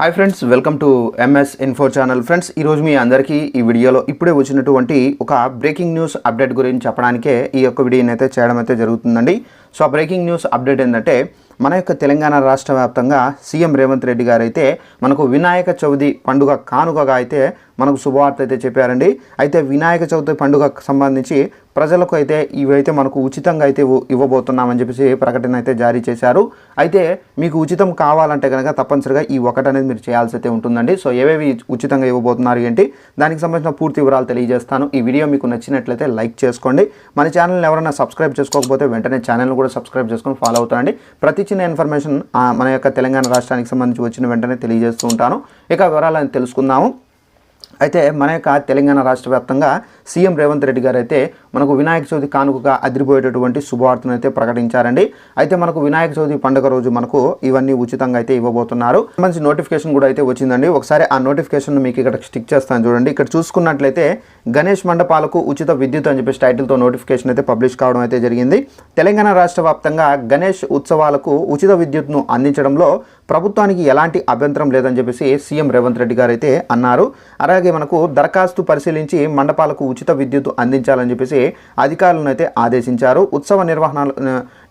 Hi friends, welcome to MS info channel. Friends, ఈరోజు మీ అందరికీ ఈ వీడియోలో ఇప్పుడే వచ్చినటువంటి ఒక బ్రేకింగ్ న్యూస్ అప్డేట్ గురించి చెప్పడానికే ఈ యొక్క వీడియోని అయితే చేయడం అయితే జరుగుతుందండి. సో ఆ బ్రేకింగ్ న్యూస్ అప్డేట్ ఏంటంటే, మన యొక్క తెలంగాణ రాష్ట్ర వ్యాప్తంగా సీఎం రేవంత్ రెడ్డి గారు అయితే మనకు వినాయక చవితి పండుగ కానుకగా అయితే మనకు శుభవార్త అయితే చెప్పారండి. అయితే వినాయక చవితి పండుగకు సంబంధించి ప్రజలకు అయితే ఇవైతే మనకు ఉచితంగా అయితే ఇవ్వబోతున్నామని చెప్పేసి ప్రకటన అయితే జారీ చేశారు. అయితే మీకు ఉచితం కావాలంటే కనుక తప్పనిసరిగా ఈ ఒకటి అనేది మీరు చేయాల్సి అయితే ఉంటుందండి. సో ఏవేవి ఉచితంగా ఇవ్వబోతున్నారు ఏంటి, దానికి సంబంధించిన పూర్తి వివరాలు తెలియజేస్తాను. ఈ వీడియో మీకు నచ్చినట్లయితే లైక్ చేసుకోండి. మన ఛానల్ని ఎవరైనా సబ్స్క్రైబ్ చేసుకోకపోతే వెంటనే ఛానల్ని కూడా సబ్స్క్రైబ్ చేసుకొని ఫాలో అవుతానండి. ప్రతి చిన్న ఇన్ఫర్మేషన్ మన యొక్క తెలంగాణ రాష్ట్రానికి సంబంధించి వచ్చిన వెంటనే తెలియజేస్తూ ఉంటాను. ఇక వివరాలను తెలుసుకుందాము. అయితే మన యొక్క తెలంగాణ రాష్ట్ర వ్యాప్తంగా సీఎం రేవంత్ రెడ్డి గారు అయితే మనకు వినాయక చవితి కానుకగా అదిరిపోయేటటువంటి శుభవార్తను అయితే ప్రకటించారండి. అయితే మనకు వినాయక చవితి పండుగ రోజు మనకు ఇవన్నీ ఉచితంగా అయితే ఇవ్వబోతున్నారు. మంచి నోటిఫికేషన్ కూడా అయితే వచ్చిందండి. ఒకసారి ఆ నోటిఫికేషన్ మీకు ఇక్కడ స్టిక్ చేస్తాను చూడండి. ఇక్కడ చూసుకున్నట్లయితే గణేష్ మండపాలకు ఉచిత విద్యుత్ అని చెప్పేసి టైటిల్తో నోటిఫికేషన్ అయితే పబ్లిష్ కావడం అయితే జరిగింది. తెలంగాణ రాష్ట్ర వ్యాప్తంగా గణేష్ ఉత్సవాలకు ఉచిత విద్యుత్ను అందించడంలో ప్రభుత్వానికి ఎలాంటి అభ్యంతరం లేదని చెప్పేసి సీఎం రేవంత్ రెడ్డి గారు అయితే అన్నారు. అలాగే మనకు దరఖాస్తు పరిశీలించి మండపాలకు ఉచిత విద్యుత్ అందించాలని చెప్పేసి అధికారులను అయితే ఆదేశించారు. ఉత్సవ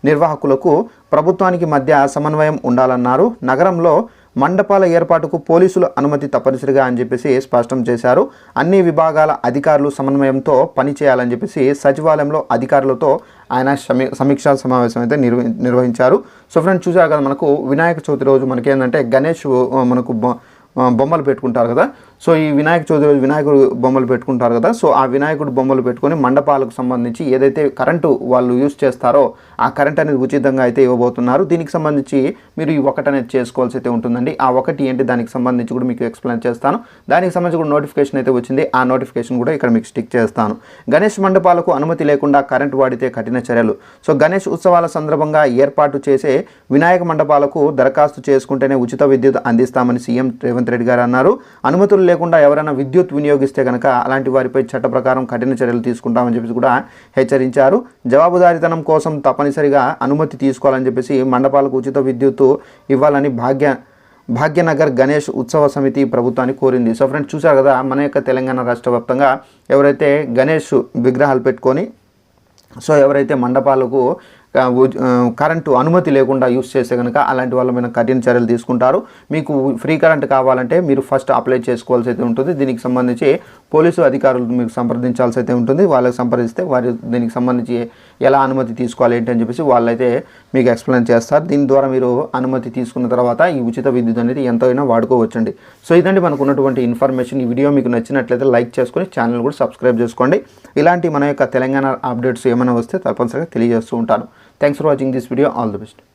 నిర్వాహకులకు ప్రభుత్వానికి మధ్య సమన్వయం ఉండాలన్నారు. నగరంలో మండపాల ఏర్పాటుకు పోలీసుల అనుమతి తప్పనిసరిగా అని చెప్పేసి స్పష్టం చేశారు. అన్ని విభాగాల అధికారులు సమన్వయంతో పనిచేయాలని చెప్పేసి సచివాలయంలో అధికారులతో ఆయన సమీక్షా సమావేశం అయితే నిర్వహించారు. సో ఫ్రెండ్స్, చూసారు కదా, మనకు వినాయక చవితి రోజు మనకేంటంటే గణేష్ మనకు బొమ్మలు పెట్టుకుంటారు కదా. సో ఈ వినాయక చవితి రోజు వినాయకుడు బొమ్మలు పెట్టుకుంటారు కదా. సో ఆ వినాయకుడు బొమ్మలు పెట్టుకొని మండపాలకు సంబంధించి ఏదైతే కరెంటు వాళ్ళు యూజ్ చేస్తారో ఆ కరెంట్ అనేది ఉచితంగా అయితే ఇవ్వబోతున్నారు. దీనికి సంబంధించి మీరు ఈ ఒకటి అనేది చేసుకోవాల్సి అయితే ఉంటుందండి. ఆ ఒకటి ఏంటి, దానికి సంబంధించి కూడా మీకు ఎక్స్ప్లెయిన్ చేస్తాను. దానికి సంబంధించి కూడా నోటిఫికేషన్ అయితే వచ్చింది. ఆ నోటిఫికేషన్ కూడా ఇక్కడ మీకు స్టిక్ చేస్తాను. గణేష్ మండపాలకు అనుమతి లేకుండా కరెంటు వాడితే కఠిన చర్యలు. సో గణేష్ ఉత్సవాల సందర్భంగా ఏర్పాటు చేసే వినాయక మండపాలకు దరఖాస్తు చేసుకుంటేనే ఉచిత విద్యుత్ అందిస్తామని సీఎం రేవంత్ రెడ్డి గారు అన్నారు. అనుమతులు లేకుండా ఎవరైనా విద్యుత్ వినియోగిస్తే కనుక అలాంటి వారిపై చట్ట ప్రకారం కఠిన చర్యలు తీసుకుంటామని చెప్పేసి కూడా హెచ్చరించారు. జవాబుదారీతనం కోసం తప్పనిసరిగా అనుమతి తీసుకోవాలని చెప్పేసి మండపాలకు ఉచిత విద్యుత్ ఇవ్వాలని భాగ్యనగర్ గణేష్ ఉత్సవ సమితి ప్రభుత్వాన్ని కోరింది. సో ఫ్రెండ్స్, చూసారు కదా, మన యొక్క తెలంగాణ రాష్ట్ర వ్యాప్తంగా ఎవరైతే గణేష్ విగ్రహాలు పెట్టుకొని సో ఎవరైతే మండపాలకు కరెంటు అనుమతి లేకుండా యూస్ చేస్తే కనుక అలాంటి వాళ్ళ మీద కఠిన చర్యలు తీసుకుంటారు. మీకు ఫ్రీ కరెంట్ కావాలంటే మీరు ఫస్ట్ అప్లై చేసుకోవాల్సి అయితే ఉంటుంది. దీనికి సంబంధించి పోలీసు అధికారులు మీకు సంప్రదించాల్సి అయితే ఉంటుంది. వాళ్ళకి సంప్రదిస్తే వారు దీనికి సంబంధించి ఎలా అనుమతి తీసుకోవాలి ఏంటి అని చెప్పేసి వాళ్ళైతే మీకు ఎక్స్ప్లెయిన్ చేస్తారు. దీని ద్వారా మీరు అనుమతి తీసుకున్న తర్వాత ఈ ఉచిత విద్యుత్ అనేది ఎంతైనా వాడుకోవచ్చండి. సో ఇదండి మనకు ఉన్నటువంటి ఇన్ఫర్మేషన్. ఈ వీడియో మీకు నచ్చినట్లయితే లైక్ చేసుకొని ఛానల్ కూడా సబ్స్క్రైబ్ చేసుకోండి. ఇలాంటి మన యొక్క తెలంగాణ అప్డేట్స్ ఏమైనా వస్తే తప్పనిసరిగా తెలియజేస్తూ ఉంటాను. Thanks for watching this video. All the best.